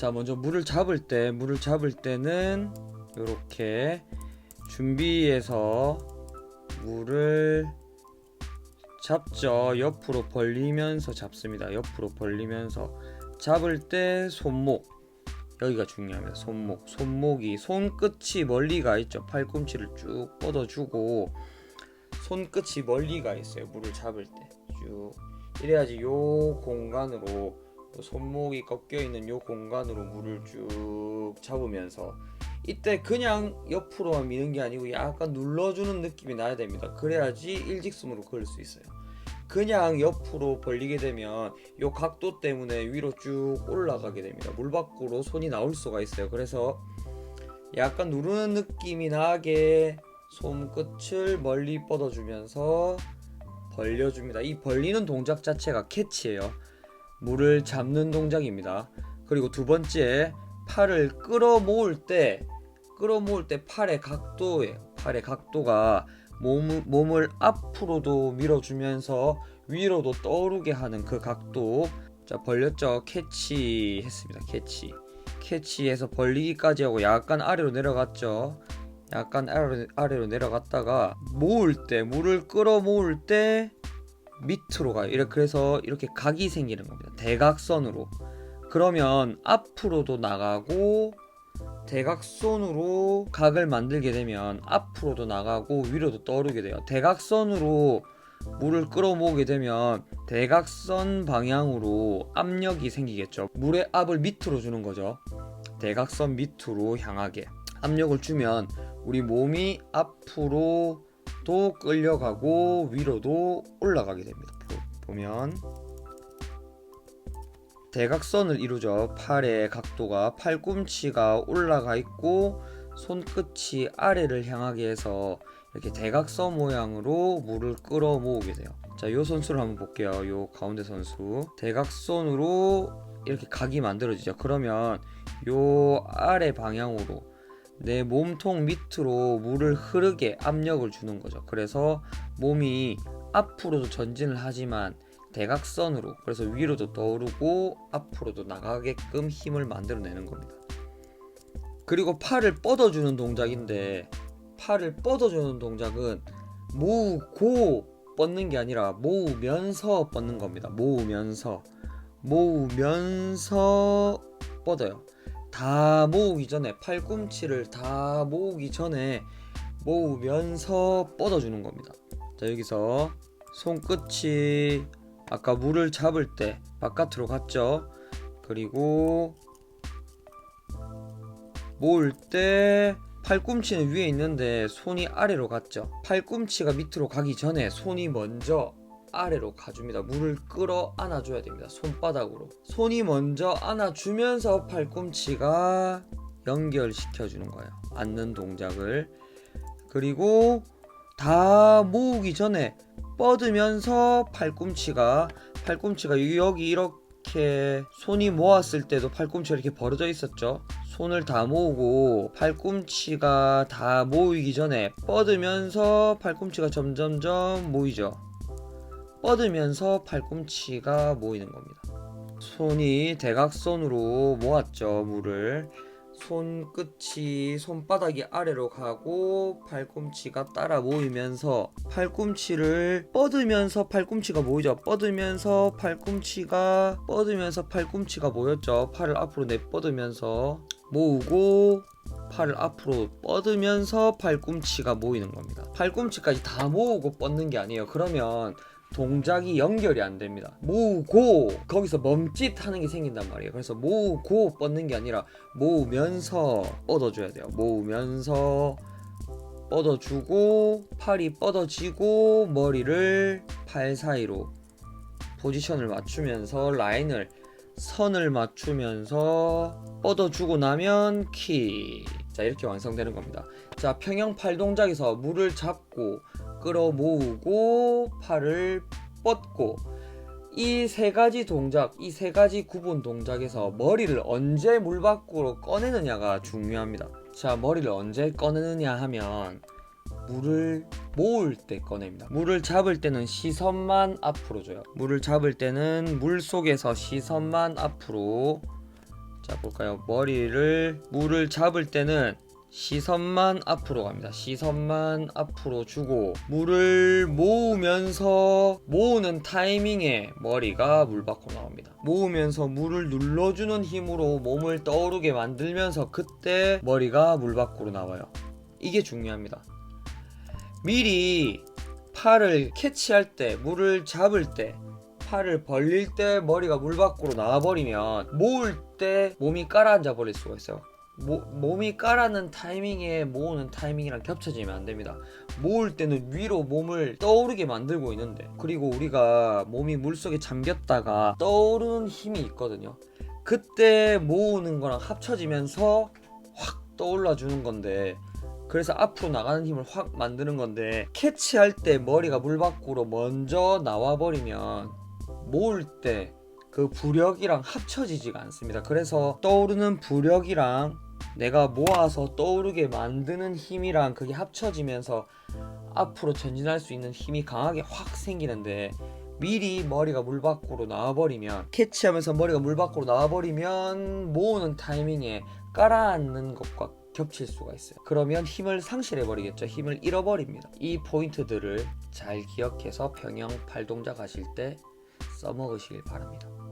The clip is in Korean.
자, 먼저 물을 잡을 때는 이렇게 준비해서 물을 잡죠. 옆으로 벌리면서 잡습니다. 옆으로 벌리면서 잡을 때 손목, 여기가 중요합니다. 손목이 손끝이 멀리 가 있죠. 팔꿈치를 쭉 뻗어주고 손끝이 멀리 가 있어요. 물을 잡을 때 쭉 이래야지 요 공간으로, 손목이 꺾여 있는 요 공간으로 물을 쭉 잡으면서, 이때 그냥 옆으로만 미는 게 아니고 약간 눌러주는 느낌이 나야 됩니다. 그래야지 일직선으로 그을 수 있어요. 그냥 옆으로 벌리게 되면 요 각도 때문에 위로 쭉 올라가게 됩니다. 물 밖으로 손이 나올 수가 있어요. 그래서 약간 누르는 느낌이 나게 손끝을 멀리 뻗어주면서 벌려줍니다. 이 벌리는 동작 자체가 캐치예요. 물을 잡는 동작입니다. 그리고 두 번째, 팔을 끌어모을 때 팔의 각도예요. 팔의 각도가 몸을 앞으로도 밀어주면서 위로도 떠오르게 하는 그 각도. 자, 벌렸죠. 캐치 했습니다. 캐치해서 벌리기까지 하고 약간 아래로 내려갔죠. 약간 아래로 내려갔다가 물을 끌어모을 때 밑으로 가요. 그래서 이렇게 각이 생기는 겁니다. 대각선으로. 그러면 앞으로도 나가고, 대각선으로 각을 만들게 되면 앞으로도 나가고 위로도 떠오르게 돼요. 대각선으로 물을 끌어모으게 되면 대각선 방향으로 압력이 생기겠죠. 물의 압을 밑으로 주는 거죠. 대각선 밑으로 향하게 압력을 주면 우리 몸이 앞으로도 끌려가고 위로도 올라가게 됩니다. 보면 대각선을 이루죠. 팔의 각도가, 팔꿈치가 올라가 있고 손끝이 아래를 향하게 해서 이렇게 대각선 모양으로 물을 끌어모으게 돼요. 자, 요 선수를 한번 볼게요. 요 가운데 선수, 대각선으로 이렇게 각이 만들어지죠. 그러면 요 아래 방향으로 내 몸통 밑으로 물을 흐르게 압력을 주는 거죠. 그래서 몸이 앞으로도 전진을 하지만 대각선으로, 그래서 위로도 떠오르고 앞으로도 나가게끔 힘을 만들어내는 겁니다. 그리고 팔을 뻗어주는 동작인데, 팔을 뻗어주는 동작은 모으고 뻗는 게 아니라 모으면서 뻗는 겁니다. 모으면서 뻗어요. 다 모으기 전에, 팔꿈치를 다 모으기 전에 모으면서 뻗어주는 겁니다. 자, 여기서 손끝이 아까 물을 잡을 때 바깥으로 갔죠. 그리고 모을 때 팔꿈치는 위에 있는데 손이 아래로 갔죠. 팔꿈치가 밑으로 가기 전에 손이 먼저 아래로 가줍니다. 물을 끌어 안아줘야 됩니다. 손바닥으로. 손이 먼저 안아주면서 팔꿈치가 연결시켜주는 거예요. 앉는 동작을. 그리고 다 모으기 전에 뻗으면서 팔꿈치가 여기 이렇게 손이 모았을 때도 팔꿈치가 이렇게 벌어져 있었죠. 손을 다 모으고 팔꿈치가 다 모이기 전에 뻗으면서 팔꿈치가 점점점 모이죠. 뻗으면서 팔꿈치가 모이는 겁니다. 손이 대각선으로 모았죠. 물을. 손끝이, 손바닥이 아래로 가고 팔꿈치가 따라 모이면서 팔꿈치를 뻗으면서 팔꿈치가 모이죠. 뻗으면서 팔꿈치가 모였죠. 팔을 앞으로 내뻗으면서 모으고 팔을 앞으로 뻗으면서 팔꿈치가 모이는 겁니다. 팔꿈치까지 다 모으고 뻗는 게 아니에요. 그러면 동작이 연결이 안 됩니다. 모으고 거기서 멈칫하는 게 생긴단 말이에요. 그래서 모으고 뻗는 게 아니라 모으면서 뻗어줘야 돼요. 모으면서 뻗어주고 팔이 뻗어지고 머리를 팔 사이로 포지션을 맞추면서 선을 맞추면서 뻗어주고 나면 킥. 자, 이렇게 완성되는 겁니다. 자, 평형 팔 동작에서 물을 잡고 끌어 모으고 팔을 뻗고, 이 세 가지 동작, 이 세 가지 구분 동작에서 머리를 언제 물 밖으로 꺼내느냐가 중요합니다. 자, 머리를 언제 꺼내느냐 하면 물을 모을 때 꺼냅니다. 물을 잡을 때는 시선만 앞으로 줘요. 물을 잡을 때는 물 속에서 시선만 앞으로 자 볼까요? 물을 잡을 때는 시선만 앞으로 갑니다. 시선만 앞으로 주고 물을 모으는 타이밍에 머리가 물 밖으로 나옵니다. 모으면서 물을 눌러주는 힘으로 몸을 떠오르게 만들면서 그때 머리가 물 밖으로 나와요. 이게 중요합니다. 미리 팔을 캐치할 때, 물을 잡을 때, 팔을 벌릴 때 머리가 물 밖으로 나와버리면 모을 때 몸이 가라앉아 버릴 수가 있어요. 몸이 가라앉는 타이밍에 모으는 타이밍이랑 겹쳐지면 안 됩니다. 모을 때는 위로 몸을 떠오르게 만들고 있는데, 그리고 우리가 몸이 물속에 잠겼다가 떠오르는 힘이 있거든요. 그때 모으는 거랑 합쳐지면서 확 떠올라 주는 건데, 그래서 앞으로 나가는 힘을 확 만드는 건데, 캐치할 때 머리가 물 밖으로 먼저 나와 버리면 모을 때 그 부력이랑 합쳐지지가 않습니다. 그래서 떠오르는 부력이랑 내가 모아서 떠오르게 만드는 힘이랑 그게 합쳐지면서 앞으로 전진할 수 있는 힘이 강하게 확 생기는데, 미리 머리가 물 밖으로 나와버리면, 캐치하면서 머리가 물 밖으로 나와버리면 모으는 타이밍에 깔아앉는 것과 겹칠 수가 있어요. 그러면 힘을 상실해버리겠죠. 힘을 잃어버립니다. 이 포인트들을 잘 기억해서 평형 팔 동작 하실 때 써먹으시길 바랍니다.